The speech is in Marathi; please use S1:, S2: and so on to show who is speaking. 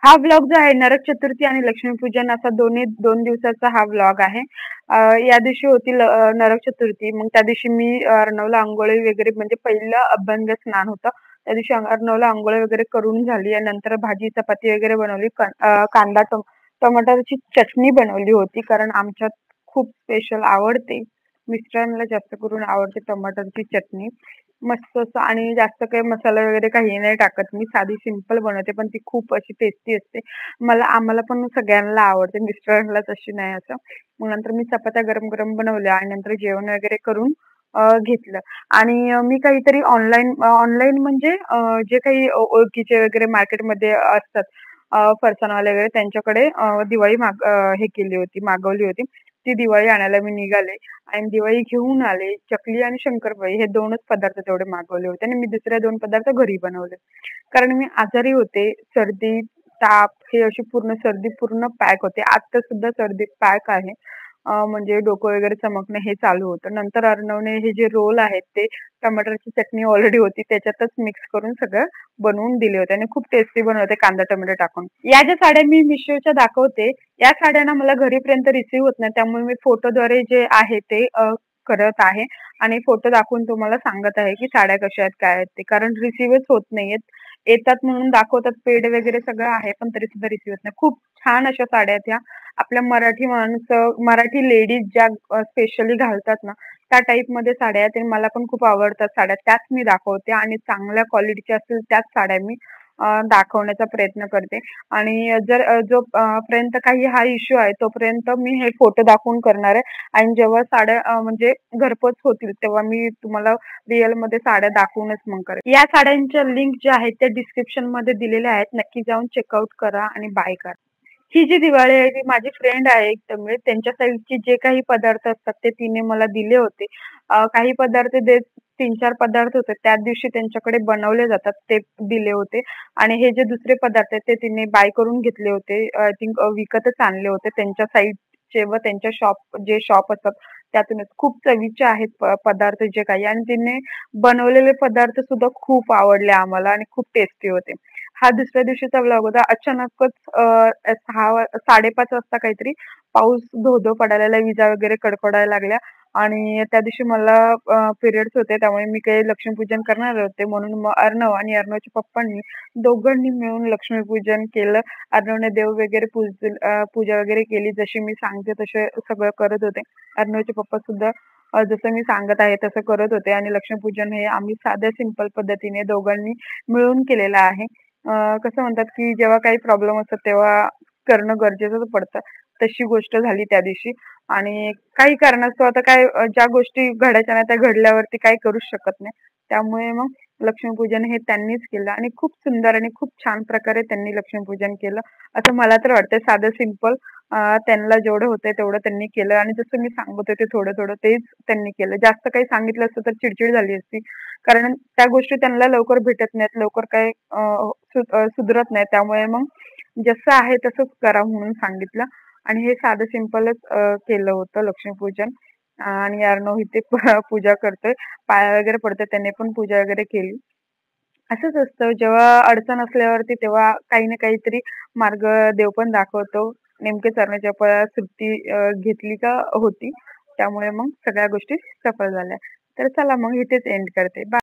S1: हा व्लॉग जो आहे नरक चतुर्थी आणि लक्ष्मीपूजन असा दोन्ही 2 दिवसाचा हा व्लॉग आहे. या दिवशी होती नरक चतुर्थी. मग त्या दिवशी मी अर्णवला अंघोळी वगैरे म्हणजे पहिलं अभ्यंग स्नान होतं. त्या दिवशी अर्णवला अंघोळ वगैरे करून झाली आणि नंतर भाजी चपाती वगैरे बनवली. कांदा टमाटरची चटणी बनवली होती कारण आमच्यात खूप स्पेशल आवडते. मिस्टरांना जास्त करून आवडते टमाटरची चटणी. मस्त असं आणि जास्त काही मसाला वगैरे काही नाही टाकत मी. साधी सिंपल बनवते पण ती खूप अशी टेस्टी असते. आम्हाला पण सगळ्यांना आवडते. मिस्टरांना तशी नाही असं. मग नंतर मी चपात्या गरम गरम बनवल्या आणि नंतर जेवण वगैरे करून घेतलं. आणि मी काहीतरी ऑनलाईन म्हणजे जे काही ओळखीचे वगैरे मार्केटमध्ये असतात फरसाणवाले वगैरे त्यांच्याकडे दिवाळी हे केली होती, मागवली होती. ती दिवाळी आणायला मी निघाले आणि दिवाळी घेऊन आले. चकली आणि शंकरपाळी हे 2च पदार्थ तेवढे मागवले होते आणि मी दुसरे 2 पदार्थ घरी बनवले. कारण मी आजारी होते. सर्दी, ताप हे अशी पूर्ण सर्दी पूर्ण पॅक होते. आता सुद्धा सर्दी पॅक आहे. म्हणजे डोकं वगैरे चमकणं हे चालू होतं. नंतर अर्णवने हे जे रोल आहेत ते टमाटरची चटणी ऑलरेडी होती त्याच्यातच मिक्स करून सगळं बनवून दिले होते आणि खूप टेस्टी बनवते कांदा टोमॅटो टाकून. या ज्या साड्या मी मिशोच्या दाखवते या साड्यांना मला घरीपर्यंत रिसीव्ह होत नाही. त्यामुळे मी फोटोद्वारे जे आहे ते करत आहे आणि फोटो दाखवून तुम्हाला सांगत आहे की साड्या कशा आहेत काय आहेत ते. कारण रिसीव्हच होत नाहीयेत. येतात म्हणून दाखवतात पेड वगैरे सगळं आहे पण तरी सुद्धा रिसीव्ह होत नाही. खूप छान अशा साड्या आहेत ह्या. आपल्या मराठी लेडीज ज्या स्पेशली घालतात ना त्या टाईप मध्ये साड्या आहेत आणि मला पण खूप आवडतात साड्या. त्याच मी दाखवते आणि चांगल्या क्वालिटीच्या असतील त्याच साड्या मी दाखवण्याचा प्रयत्न करते. आणि जर जो पर्यंत काही हा इश्यू आहे तोपर्यंत मी हे फोटो दाखवून करणार आहे. आणि जेव्हा साड्या म्हणजे घरपोच होतील तेव्हा मी तुम्हाला रिअल मध्ये साड्या दाखवूनच मग करेन. या साड्यांच्या लिंक ज्या आहेत त्या डिस्क्रिप्शन मध्ये दिलेल्या आहेत. नक्की जाऊन चेकआउट करा आणि बाय करा. ही जी दिवाळी आहे ती माझी फ्रेंड आहे एक तमिळ. त्यांच्या साईडचे जे काही पदार्थ असतात ते तिने मला दिले होते. काही पदार्थ 3-4 पदार्थ होते त्या दिवशी त्यांच्याकडे बनवले जातात ते दिले होते. आणि हे जे दुसरे पदार्थ आहेत ते तिने बाय करून घेतले होते. आय थिंक विकतच आणले होते त्यांच्या साईडचे व त्यांच्या शॉप असतात त्यातूनच. खूप चवीचे आहेत पदार्थ जे काही आणि तिने बनवलेले पदार्थ सुद्धा खूप आवडले आम्हाला आणि खूप टेस्टी होते. हा दुसऱ्या दिवशीचा व्लॉग होता. अचानकच 5:30 वाजता काहीतरी पाऊस धो-धो पडायला लागला. विजा वगैरे कडकडायला लागल्या आणि त्या दिवशी मला पिरियड्स होते त्यामुळे मी काही लक्ष्मीपूजन करणार होते म्हणून मग अर्णव आणि अर्णवच्या पप्पांनी दोघांनी मिळून लक्ष्मीपूजन केलं. अर्णवने देव वगैरे पूजा वगैरे केली. जशी मी सांगते तसे सगळं करत होते. अर्णवचे पप्पा सुद्धा जसं मी सांगत आहे तसं करत होते आणि लक्ष्मीपूजन हे आम्ही साध्या सिंपल पद्धतीने दोघांनी मिळून केलेलं आहे. कसं म्हणतात की जेव्हा काही प्रॉब्लेम असतात तेव्हा करणं गरजेचंच पडतं. तशी गोष्ट झाली त्या दिवशी. आणि काही कारणास्तव आता काय ज्या गोष्टी घडायच्या ना त्या घडल्यावरती काही करूच शकत नाही. त्यामुळे मग लक्ष्मीपूजन हे त्यांनीच केलं आणि खूप सुंदर आणि खूप छान प्रकारे त्यांनी लक्ष्मीपूजन केलं असं मला तर वाटतंय. साधं सिंपल त्यांना जेवढं होतंय तेवढं त्यांनी केलं आणि जसं मी सांगत होते थोडं थोडं तेच त्यांनी केलं. जास्त काही सांगितलं असतं तर चिडचिड झाली असती. कारण त्या गोष्टी त्यांना लवकर भेटत नाहीत, लवकर काही सुधरत नाही. त्यामुळे मग जसं आहे तसंच करा म्हणून सांगितलं आणि हे साधं सिंपलच केलं होतं लक्ष्मीपूजन. आणि अर्णव इथे पूजा करतोय, पाया वगैरे पडतोय, त्याने पण पूजा वगैरे केली. असंच असतं जेव्हा अडचण असल्यावरती तेव्हा काही ना काहीतरी मार्ग देव पण दाखवतो. नेमके चरणाच्या सुट्टी घेतली का होती त्यामुळे मग सगळ्या गोष्टी सफल झाल्या. तर चला मग इथेच एंड करते. बाय.